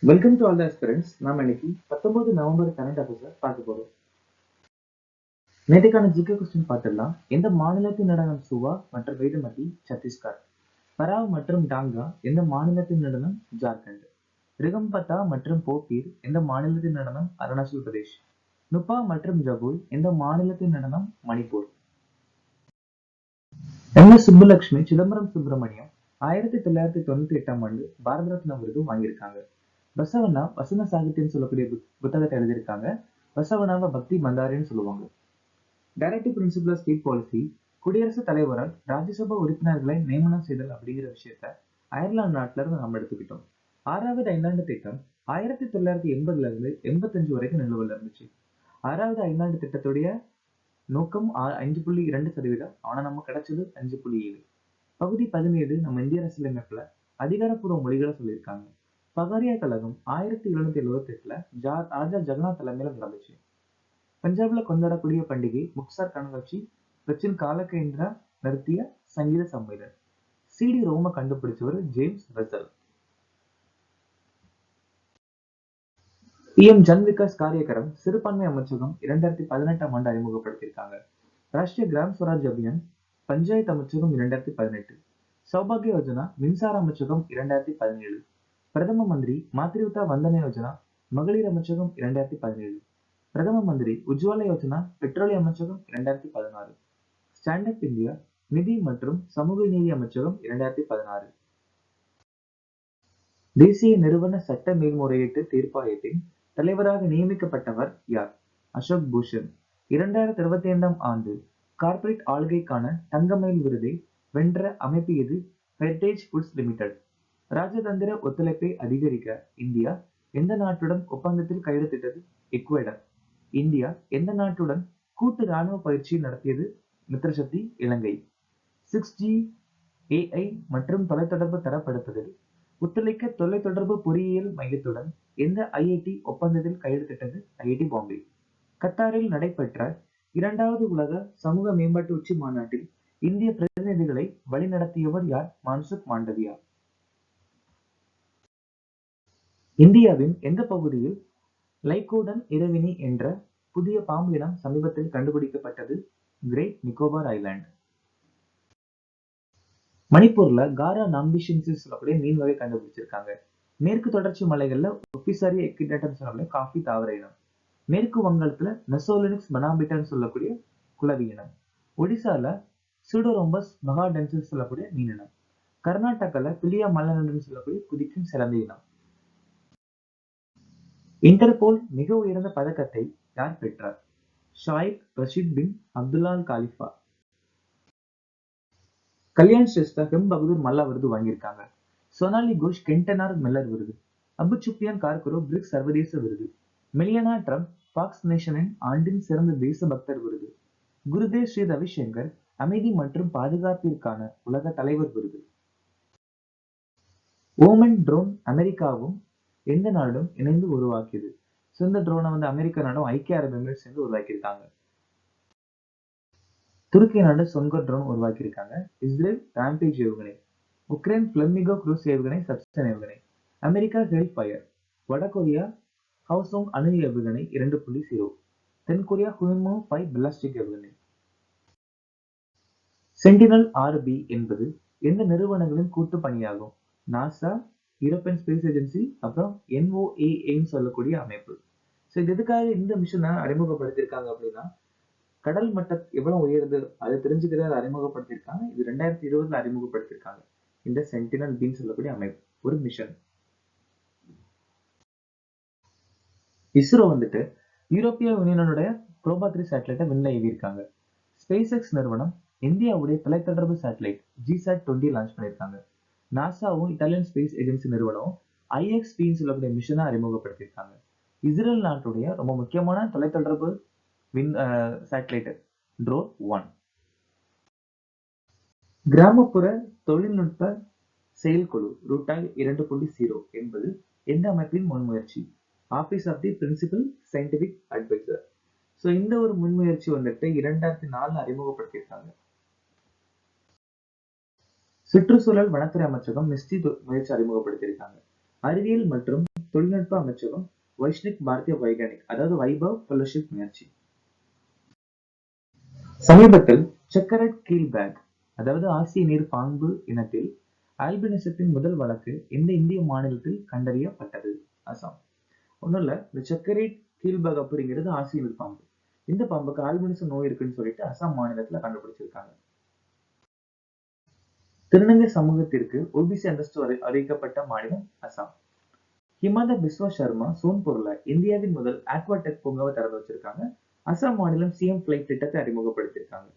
Welcome to all the aspirants. நாம இன்னைக்கு 19 November current அஃபேர்ஸை பார்க்க போறோம். நேற்றுக்கான ஜிகே கொஸ்டின் பார்த்துடலாம். எந்த மாநிலத்தின் நடனம் சுவா மற்றும் வேதமதி சத்தீஸ்கர். பராவ் மற்றும் டாங்கா எந்த மாநிலத்தின் நடனம் ஜார்க்கண்ட். ரிகம்பத்தா மற்றும் போப்பீர் எந்த மாநிலத்தின் நடனம் அருணாச்சல் பிரதேஷ். நுப்பா மற்றும் ஜபுல் எந்த மாநிலத்தின் நடனம் மணிப்பூர். எஸ் சுப்புலட்சுமி சிதம்பரம் சுப்பிரமணியம் 1998ஆம் ஆண்டு பாரத ரத்னா விருது வாங்கியிருக்காங்க. பசவண்ணா வசன சாகித்யம் சொல்லக்கூடிய புத்தகத்தை எழுதியிருக்காங்க. பசவண்ணாவை பக்தி மந்தாரின்னு சொல்லுவாங்க. Directive principal of state policy, குடியரசுத் தலைவரால் ராஜ்யசபா உறுப்பினர்களை நியமனம் செய்தல் அப்படிங்கிற விஷயத்த அயர்லாந்து நாட்டுல இருந்து நம்ம எடுத்துக்கிட்டோம். 6வது ஐந்தாண்டு திட்டம் 1980ல இருந்து 85 வரைக்கும் நிலுவையில் இருந்துச்சு. 6வது ஐந்தாண்டு திட்டத்துடைய நோக்கம் 5.2%. ஆனா நம்ம கிடைச்சது 5.7. பகுதி 17 நம்ம இந்திய அரசியலமைப்புல அதிகாரப்பூர்வ மொழிகளை சொல்லியிருக்காங்க. பகாரியா கழகம் 1778ல ராஜா ஜெகநாத் தலைமையில நடந்துச்சு. பஞ்சாப்ல கொண்டாடக்கூடிய பண்டிகை முக்சார் கண்காட்சி சச்சின் காலகேந்திரா நிறுத்திய சங்கீத சம்மேளன். சிடி ரோம கண்டுபிடிச்சவர் James Wessel. PM Jan Vikas Karyakram சிறுபான்மை அமைச்சகம் 2018ஆம் ஆண்டு அறிமுகப்படுத்தியிருக்காங்க. ராஷ்டிரிய கிராம் ஸ்வராஜ் அபியான் பஞ்சாயத்து அமைச்சகம் 2018. சௌபாகிய யோஜனா மின்சார அமைச்சகம் 2017. பிரதம மந்திரி மாத்ருவதா வந்தன யோஜனா மகளிர் அமைச்சகம் 2017. பிரதம மந்திரி உஜ்வாலா யோஜனா பெட்ரோலிய அமைச்சகம் 2016. ஸ்டாண்ட் அப் இந்தியா நிதி மற்றும் சமூக நீதி அமைச்சகம் 2016. தேசிய நிறுவன சட்ட மேல்முறையீட்டு தீர்ப்பாயத்தின் தலைவராக நியமிக்கப்பட்டவர் யார்? அசோக் பூஷன். 2025ஆம் ஆண்டு கார்ப்பரேட் ஆளுகைக்கான தங்கமயில் விருதை வென்ற அமைப்பு எது? Heritage foods limited. ராஜதந்திர ஒத்துழைப்பை அதிகரிக்க இந்தியா எந்த நாட்டுடன் ஒப்பந்தத்தில் கையெழுத்திட்டது? எக்வெடர். இந்தியா எந்த நாட்டுடன் கூட்டு ராணுவ பயிற்சி நடத்தியது? மித்ரசக்தி இலங்கை. 6G AI மற்றும் தொலைத்தொடர்பு தரப்படுத்துதல் ஒத்துழைக்க தொலைத்தொடர்பு பொறியியல் மையத்துடன் எந்த IIT ஒப்பந்தத்தில் கையெழுத்திட்டது? IIT பாம்பே. கத்தாரில் நடைபெற்ற 2வது உலக சமூக மேம்பாட்டு உச்சி மாநாட்டில் இந்திய பிரதிநிதிகளை வழிநடத்தியவர் யார்? மான்சுக் மாண்டவியா. இந்தியாவின் எந்த பகுதியில் லைகோடன் இரவினி என்ற புதிய பாம்பு இனம் சமீபத்தில் கண்டுபிடிக்கப்பட்டது? Great Nicobar island. மணிப்பூர்ல காரா நாம்பிஷன்ஸ் சொல்லக்கூடிய மீன் வகை கண்டுபிடிச்சிருக்காங்க. மேற்கு தொடர்ச்சி மலைகள்ல ஒபிசாரி எக்விடேட்டர் சொல்லக்கூடிய காஃபி தாவர இனம். மேற்கு வங்காளத்துல மெசோலினிக்ஸ் மனாபிட்டான்னு சொல்லக்கூடிய குளவி இனம். ஒடிசால சூடோரோம்பஸ் மகாடென்சஸ் சொல்லக்கூடிய மீன் இனம். கர்நாடகால பிலியா மலனன்னு சொல்லக்கூடிய குதிக்கும் சிலந்தி இனம். இன்டர்போல் மிக உயர்ந்த பதக்கத்தை யார் பெற்றார்? ஷாயிக் ரஷீத் பின் அப்துல்லா காலிஃபா. கல்யாண் ஸ்ரேஷ்டா ஹெம் பகதூர் மல்லா விருது வாங்கியிருக்காங்க. சோனாலி கோஷ் கென்டனார் மெல்லர் விருது. அபு சுப்யான் கார்குரோ பிரிக்ஸ் சர்வதேச விருது. மெலியானா ட்ரம்ப் ஃபாக்ஸ் நேஷனின் ஆண்டின் சிறந்த தேசபக்தர் விருது. குருதேவ் ஸ்ரீ ரவிசங்கர் அமைதி மற்றும் பாதுகாப்பிற்கான உலக தலைவர் விருது. ஓமன் ட்ரோன் அமெரிக்காவும் எந்த நாடும் இணைந்து உருவாக்கியது? இந்த ட்ரோனை அமெரிக்க நாடும் ஐக்கிய அரபு எமிரேட்ஸ் சேர்ந்து உருவாக்கியிருக்காங்க. துருக்கி நாடு சொங்கர் ட்ரோன் உருவாக்கியிருக்காங்க. இஸ்ரேல் ராம்பேஜ் ஏவுகணை. உக்ரைன் பிளமிகோ குரூஸ் ஏவுகணை சப்சன் ஏவுகணை. அமெரிக்கா ஹெல் ஃபயர். வடகொரியா ஹவுசோங் அணு ஏவுகணை 2.0. தென்கொரியா ஹுன்மோ 5 பிளாஸ்டிக் ஏவுகணை. சென்டினல் 6B என்பது எந்த நிறுவனங்களின் கூட்டு பணியாகும்? நாசா, யூரோப்பியன் ஸ்பேஸ் ஏஜென்சி, அப்புறம் NOAAன்னு சொல்லக்கூடிய அமைப்பு. இது எதுக்காக இந்த மிஷனை அறிமுகப்படுத்தியிருக்காங்க அப்படின்னா, கடல் மட்டம் எவ்வளவு உயருது அதை தெரிஞ்சுக்கிறத அறிமுகப்படுத்தியிருக்காங்க. இது 2020ல அறிமுகப்படுத்தியிருக்காங்க. இந்த சென்டினல் பின்னு சொல்லக்கூடிய அமைப்பு ஒரு மிஷன். இஸ்ரோ யூரோப்பிய யூனியனுடைய ப்ரோபா 3 சேட்டலைட்டை விண்ணில் ஏவியிருக்காங்க. ஸ்பேஸ் எக்ஸ் நிறுவனம் இந்தியாவுடைய தொலைத்தொடர்பு சேட்டலைட் GSAT-20 லான்ச் பண்ணியிருக்காங்க. நாசாவும் இத்தாலியன் ஸ்பேஸ் ஏஜென்சி நிறுவனம் IXPன்னு சொல்லக்கூடிய மிஷனை அறிமுகப்படுத்தியிருக்காங்க. இஸ்ரேல் நாட்டுடைய ரொம்ப முக்கியமான தொலைத்தொடர்பு சேட்டலைட் ட்ரோன் 1. கிராமப்புற தொழில்நுட்ப செயல்குழு ரூட்டாய் 2.0 என்பது எந்த அமைப்பின் முன்முயற்சி? Office of the principal scientific adviser. இந்த ஒரு முன்முயற்சி 2004 அறிமுகப்படுத்தியிருக்காங்க. சுற்றுச்சூழல் வனத்துறை அமைச்சகம் மிஸ்டி முயற்சி அறிமுகப்படுத்தியிருக்காங்க. அறிவியல் மற்றும் தொழில்நுட்ப அமைச்சகம் வைஷ்ணிக் பாரதிய வைகானிக் அதாவது வைபவ் ஃபெலோஷிப் முயற்சி. சமீபத்தில் செக்கரட் கீல்பேக் அதாவது ஆசிய நீர் பாம்பு இனத்தில் ஆல்பினிசத்தின் முதல் வழக்கு எந்த இந்திய மாநிலத்தில் கண்டறியப்பட்டது? அசாம். ஒண்ணும் இல்ல, இந்த செக்கரேட் கீல்பேக் அப்படிங்கிறது ஆசிய நீர் பாம்பு. இந்த பாம்புக்கு ஆல்பினிசம் நோய் இருக்குன்னு சொல்லிட்டு அசாம் மாநிலத்துல கண்டுபிடிச்சிருக்காங்க. திருநங்கை சமூகத்திற்கு ஓபிசி அந்தஸ்து அறிவிக்கப்பட்ட மாநிலம் அசாம். ஹிமந்த பிஸ்வா சர்மா சோன்பூர்ல இந்தியாவின் முதல் ஆக்வாடெக் பூங்காவை திறந்து வச்சிருக்காங்க. அசாம் மாநிலம் சிஎம் பிளைட் திட்டத்தை அறிமுகப்படுத்தியிருக்காங்க.